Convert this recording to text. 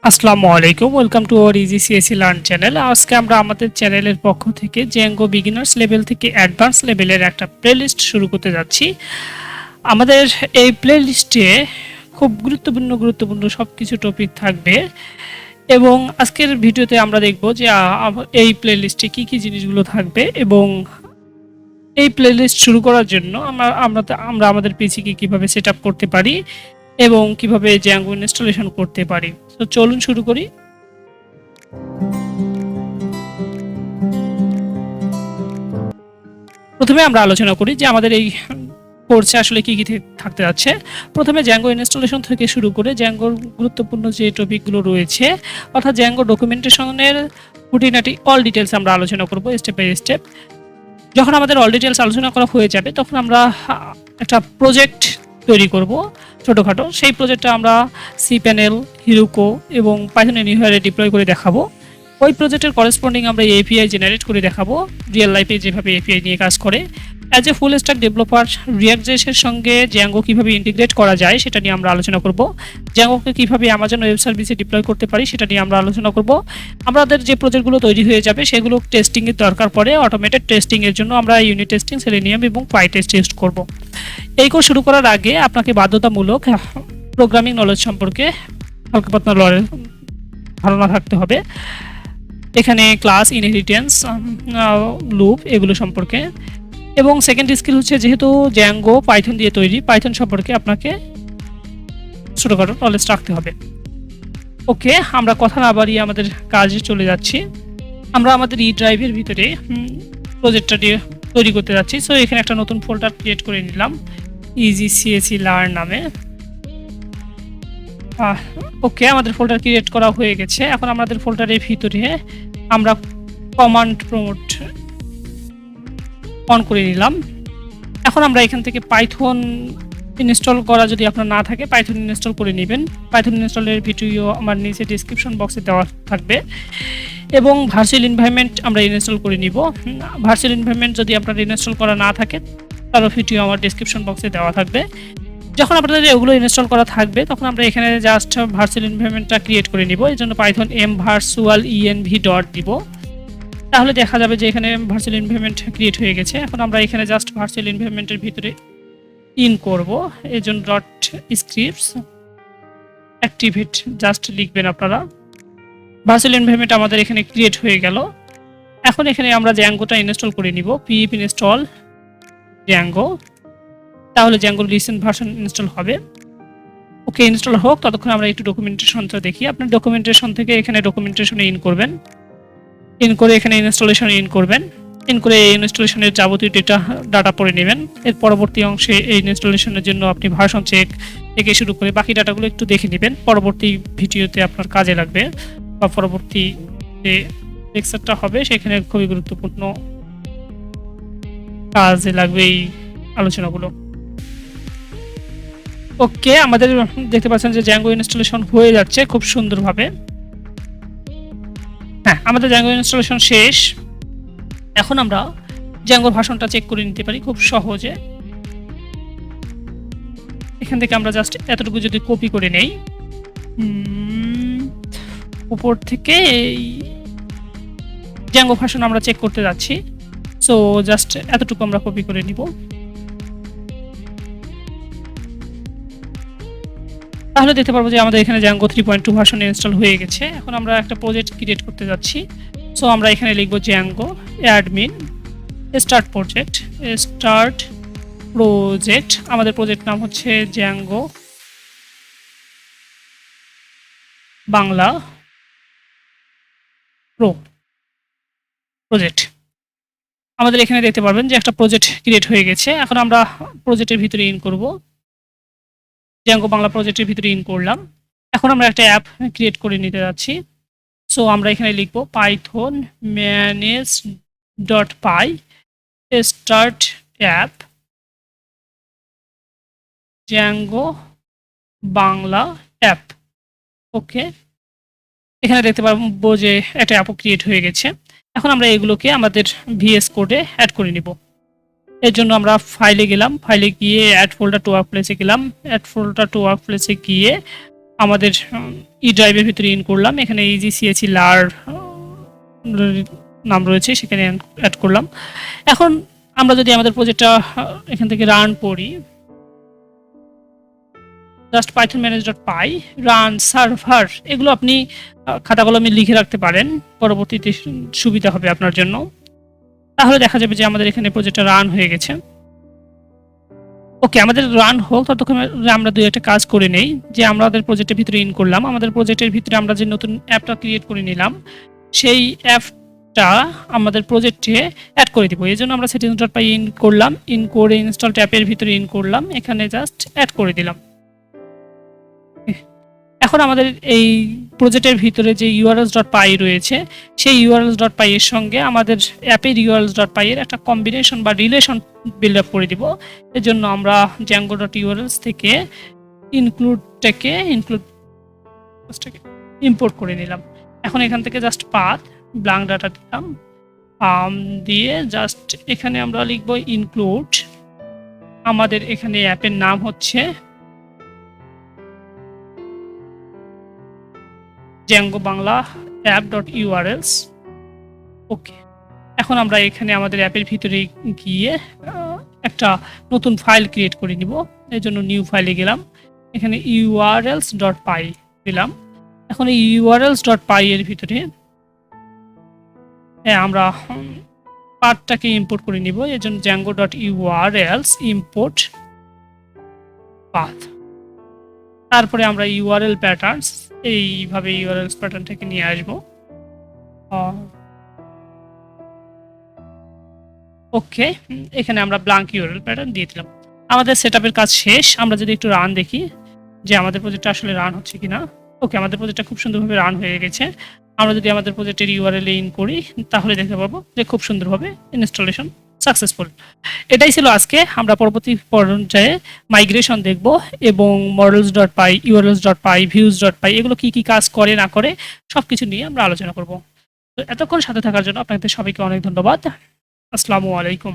আসসালামু আলাইকুম, welcome to our easy CSE learn channel. আজকে আমরা আমাদের চ্যানেলের পক্ষ থেকে জ্যাঙ্গো বিগিনার্স লেভেল থেকে অ্যাডভান্স লেভেলের একটা প্লেলিস্ট শুরু করতে যাচ্ছি। আমাদের এই প্লেলিস্টে খুব গুরুত্বপূর্ণ সব কিছু টপিক থাকবে এবং আজকের ভিডিওতে আমরা দেখব যে এই প্লেলিস্টে কী জিনিসগুলো থাকবে এবং এই প্লেলিস্ট শুরু করার জন্য আমরা আমাদের পিসিকে কীভাবে সেট আপ করতে পারি এবং কিভাবে জ্যাঙ্গো ইনস্টলেশন করতে পারি। তো চলুন শুরু করি। প্রথমে আমরা আলোচনা করি যে আমাদের এই কোর্সে আসলে কি থাকতে যাচ্ছে। প্রথমে জ্যাঙ্গো ইনস্টলেশন থেকে শুরু করে জ্যাঙ্গোর গুরুত্বপূর্ণ যে টপিকগুলো রয়েছে অর্থাৎ জ্যাঙ্গো ডকুমেন্টেশনের খুঁটিনাটি অল ডিটেলস আমরা আলোচনা করব স্টেপ বাই স্টেপ। যখন আমাদের অল ডিটেলস আলোচনা করা হয়ে যাবে তখন আমরা একটা প্রজেক্ট তৈরি করব ছোটোখাটো। সেই প্রজেক্টটা আমরা সি প্যানেল, হিরুকো এবং পাইথন এনিওয়্যারে ডিপ্লয় করে দেখাবো। ওই প্রজেক্টের করেসপন্ডিং আমরা এপিআই জেনারেট করে দেখাবো রিয়েল লাইফে যেভাবে এপিআই নিয়ে কাজ করে। As a full stack developer রিয়াক্ট.জেএস-এর সঙ্গে জ্যাঙ্গো কীভাবে ইন্টিগ্রেট করা যায় সেটা নিয়ে আমরা আলোচনা করব। জ্যাঙ্গোকে কীভাবে অ্যামাজন ওয়েব সার্ভিসে ডিপ্লয় করতে পারি সেটা নিয়ে আমরা আলোচনা করব। আমাদের যে প্রজেক্টগুলো তৈরি হয়ে যাবে সেগুলো টেস্টিংয়ের দরকার পড়ে। অটোমেটেড টেস্টিংয়ের জন্য আমরা ইউনিট টেস্টিং, সেলেনিয়াম এবং পাইটেস্ট টেস্ট করব। এই কোর্স শুরু করার আগে আপনাকে বাধ্যতামূলক প্রোগ্রামিং নলেজ সম্পর্কে হালকা পাতলা ধারণা থাকতে হবে। এখানে ক্লাস, ইনহেরিটেন্স, লুপ এগুলো সম্পর্কে এবং সেকেন্ড স্কিল হচ্ছে যেহেতু জ্যাঙ্গো পাইথন দিয়ে তৈরি, পাইথন সম্পর্কে আপনাকে ছোটোখাটো নলেজ রাখতে হবে। ওকে, আমরা কথা না বাড়িয়ে আমাদের কাজে চলে যাচ্ছি। আমরা আমাদের ই ড্রাইভের ভিতরে প্রজেক্টটা দিয়ে তৈরি করতে যাচ্ছি। সো এখানে একটা নতুন ফোল্ডার ক্রিয়েট করে নিলাম ইজি সিএসি লার্ন নামে। ওকে, আমাদের ফোল্ডার ক্রিয়েট করা হয়ে গেছে। এখন আমাদের ফোল্ডারের ভিতরে আমরা কমান্ড প্রমোট অন করে নিলাম। এখন আমরা এখান থেকে পাইথন ইনস্টল করা যদি আপনার না থাকে পাইথন ইনস্টল করে নেবেন। পাইথন ইনস্টলের ভিডিও আমার নিচে ডিসক্রিপশন বক্সে দেওয়া থাকবে এবং ভার্চুয়াল এনভায়রনমেন্ট আমরা ইনস্টল করে নিব। ভার্চুয়াল এনভায়রনমেন্ট যদি আপনার ইনস্টল করা না থাকে তারও ভিডিও আমার ডিসক্রিপশন বক্সে দেওয়া থাকবে। যখন আপনাদের এগুলো ইনস্টল করা থাকবে তখন আমরা এখানে জাস্ট ভার্চুয়াল এনভায়রনমেন্টটা ক্রিয়েট করে নিব। এই জন্য পাইথন virtual env ডট দিব। তাহলে দেখা যাবে যে এখানে ভার্চুয়াল এনভায়রনমেন্ট ক্রিয়েট হয়ে গেছে। এখন আমরা এখানে জাস্ট ভার্চুয়াল এনভায়রনমেন্টের ভিতরে ইন করব। এই জন্য ডট স্ক্রিপ্টস অ্যাক্টিভেট জাস্ট লিখবেন আপনারা। ভার্চুয়াল এনভায়রনমেন্ট আমাদের এখানে ক্রিয়েট হয়ে গেল। এখন এখানে আমরা জ্যাঙ্গোটা ইনস্টল করে নিব। pip ইনস্টল জ্যাঙ্গো, তাহলে জ্যাঙ্গোর রিসেন্ট ভার্সন ইনস্টল হবে। ওকে, ইনস্টল হোক, ততক্ষণ আমরা একটু ডকুমেন্টেশনটা দেখি। আপনার ডকুমেন্টেশন থেকে এখানে ডকুমেন্টেশনে ইন করবেন, ইন করে এখানে ইনস্টলেশন ইন করবেন। ইন করে এই ইনস্টলেশনের যাবতীয় ডাটা পড়ে নেবেন। এর পরবর্তী অংশে এই ইনস্টলেশনের জন্য আপনি ভার্সন চেক থেকে শুরু করে বাকি ডাটাগুলো একটু দেখে নেবেন। পরবর্তী ভিডিওতে আপনার কাজে লাগবে বা পরবর্তী যে লেকচারটা হবে সেখানে খুবই গুরুত্বপূর্ণ কাজে লাগবে এই আলোচনাগুলো। ওকে, আমাদের দেখতে পাচ্ছেন যে জ্যাঙ্গো ইনস্টলেশন হয়ে যাচ্ছে খুব সুন্দরভাবে। হ্যাঁ, আমাদের জ্যাঙ্গো ইনস্টলেশন শেষ। এখন আমরা জ্যাঙ্গোর ভার্সনটা চেক করে নিতে পারি খুব সহজে। এখান থেকে আমরা জাস্ট এতটুকু যদি কপি করে নেই উপর থেকে, এই জ্যাঙ্গো ভার্সন আমরা চেক করতে যাচ্ছি। সো জাস্ট এতটুকু আমরা কপি করে নিব। তাহলে দেখতে পারবো যে আমাদের এখানে জ্যাঙ্গো 3.2 ভার্সন ইনস্টল হয়ে গেছে। এখন আমরা একটা প্রজেক্ট ক্রিয়েট করতে যাচ্ছি। সো আমরা এখানে লিখব জ্যাঙ্গো অ্যাডমিন স্টার্ট প্রজেক্ট। আমাদের প্রজেক্ট নাম হচ্ছে জ্যাঙ্গো বাংলা প্রো প্রজেক্ট। আমাদের এখানে দেখতে পারবেন যে একটা প্রজেক্ট ক্রিয়েট হয়ে গেছে। এখন আমরা প্রজেক্টের ভিতরে ইন করব। জ্যাঙ্গো বাংলা প্রজেক্টের ভিতরে ইন করলাম। এখন আমরা একটা অ্যাপ ক্রিয়েট করে নিতে যাচ্ছি। সো আমরা এখানে লিখব Python manage.py start app Django Bangla app. Okay, এখানে দেখতে পারবো যে একটা অ্যাপও ক্রিয়েট হয়ে গেছে। এখন আমরা এগুলোকে আমাদের ভিএস কোডে অ্যাড করে নিব। এর জন্য আমরা ফাইলে গেলাম, ফাইলে গিয়ে অ্যাড ফোল্ডার টু ওয়ার্ক প্লেসে গেলাম। অ্যাড ফোল্ডার টু ওয়ার্ক প্লেসে গিয়ে আমাদের ই ড্রাইভের ভিতরে ইন করলাম, এখানে ইজিসিএচি লার নাম রয়েছে সেখানে অ্যাড করলাম। এখন আমরা যদি আমাদের প্রজেক্টটা এখান থেকে রান করি, just Python manage.py run server, এগুলো আপনি খাতা কলমে লিখে রাখতে পারেন, পরবর্তীতে সুবিধা হবে আপনার জন্য। তাহলে দেখা যাবে যে আমাদের এখানে প্রজেক্টটা রান হয়ে গেছে। ওকে, আমাদের রান হোক ততক্ষণ আমরা দুই একটা কাজ করে নেই। যে আমাদের প্রজেক্টের ভিতরে ইন করলাম, আমাদের প্রজেক্টের ভিতরে আমরা যে নতুন অ্যাপটা ক্রিয়েট করে নিলাম সেই অ্যাপটা আমাদের প্রজেক্টে অ্যাড করে দিব। এই জন্য আমরা settings.py ইন করলাম, ইন করে ইনস্টল ট্যাপের ভিতরে ইন করলাম, এখানে জাস্ট অ্যাড করে দিলাম। এখন আমাদের এই প্রজেক্টের ভিতরে যে urls.py রয়েছে সেই urls.py এর সঙ্গে আমাদের অ্যাপের urls.py এর একটা কম্বিনেশন বা রিলেশন বিল্ড আপ করে দিব। এর জন্য আমরা django.urls থেকে ইনক্লুডটাকে ইম্পোর্ট করে নিলাম। এখন এখান থেকে জাস্ট পাথ ব্ল্যাঙ্ক ডাটা দিলাম, দিয়ে জাস্ট এখানে আমরা লিখব ইনক্লুড। আমাদের এখানে অ্যাপের নাম হচ্ছে Django Bangla app.urls। ওকে, এখন আমরা এখানে আমাদের অ্যাপের ভিতরে গিয়ে একটা নতুন ফাইল ক্রিয়েট করে নিব। এর জন্য নিউ ফাইলে গেলাম, এখানে urls.py দিলাম। এখন এই urls.py এর ভিতরে আমরা পাথটাকে ইম্পোর্ট করে নিব। এর জন্য django.urls import path। তারপরে আমরা ইউআরএল প্যাটার্নস এইভাবে ইউআরএল প্যাটার্নটাকে নিয়ে আসবো। ওকে, এখানে আমরা ব্ল্যাঙ্ক ইউআরএল প্যাটার্ন দিয়ে দিলাম। আমাদের সেটআপের কাজ শেষ। আমরা যদি একটু রান দেখি যে আমাদের প্রজেক্টটা আসলে রান হচ্ছে কিনা। ওকে, আমাদের প্রজেক্টটা খুব সুন্দরভাবে রান হয়ে গেছে। আমরা যদি আমাদের প্রজেক্টের ইউআরএল ইন করি তাহলে দেখতে পাবো যে খুব সুন্দরভাবে ইনস্টলেশন সাকসেসফুল। এটাই ছিল আজকে। আমরা পরবর্তী পর্যায়ে মাইগ্রেশন দেখব এবং models.py, urls.py, views.py এগুলো কি কি কাজ করে না করে সবকিছু নিয়ে আমরা আলোচনা করব। তো এতক্ষণ সাথে থাকার জন্য আপনাদের সবাইকে অনেক ধন্যবাদ। আসসালামু আলাইকুম।